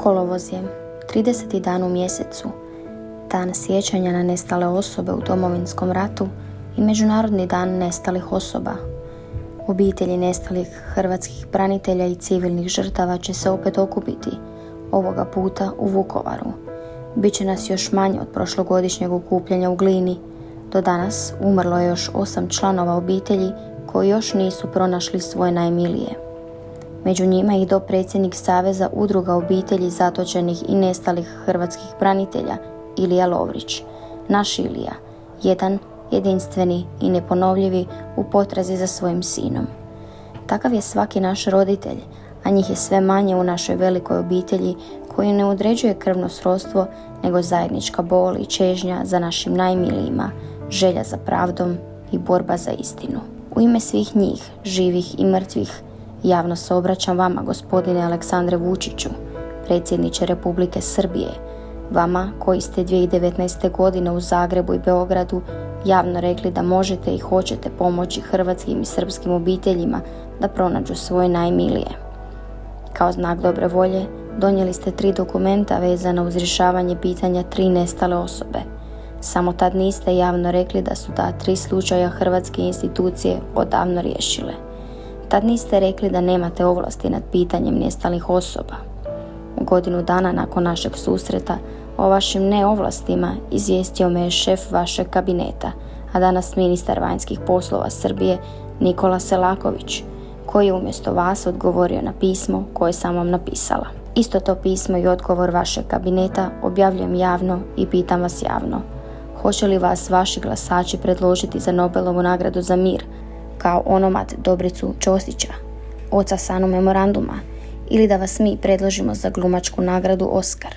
Kolovoz je 30. dan u mjesecu, dan sjećanja na nestale osobe u Domovinskom ratu i Međunarodni dan nestalih osoba. Obitelji nestalih hrvatskih branitelja i civilnih žrtava će se opet okupiti, ovoga puta u Vukovaru. Biće nas još manje od prošlogodišnjeg okupljanja u Glini. Do danas umrlo je još 8 članova obitelji koji još nisu pronašli svoje najmilije. Među njima i dopredsjednik Saveza udruga obitelji zatočenih i nestalih hrvatskih branitelja Ilija Lovrić. Naš Ilija, jedan, jedinstveni i neponovljivi u potrazi za svojim sinom. Takav je svaki naš roditelj, a njih je sve manje u našoj velikoj obitelji koju ne određuje krvno srodstvo, nego zajednička bol i čežnja za našim najmilijima, želja za pravdom i borba za istinu. U ime svih njih, živih i mrtvih, javno se obraćam vama, gospodine Aleksandre Vučiću, predsjedniče Republike Srbije, vama koji ste 2019. godine u Zagrebu i Beogradu javno rekli da možete i hoćete pomoći hrvatskim i srpskim obiteljima da pronađu svoje najmilije. Kao znak dobre volje donijeli ste 3 dokumenta vezana uz rješavanje pitanja 3 nestale osobe. Samo tad niste javno rekli da su ta 3 slučaja hrvatske institucije odavno riješile. Tad niste rekli da nemate ovlasti nad pitanjem nestalih osoba. Godinu dana nakon našeg susreta o vašim neovlastima izvijestio me je šef vašeg kabineta, a danas ministar vanjskih poslova Srbije Nikola Selaković, koji je umjesto vas odgovorio na pismo koje sam vam napisala. Isto to pismo i odgovor vašeg kabineta objavljujem javno i pitam vas javno. Hoće li vas vaši glasači predložiti za Nobelovu nagradu za mir, kao onomat Dobricu Ćosića, oca Sanu memoranduma, ili da vas mi predložimo za glumačku nagradu Oskar?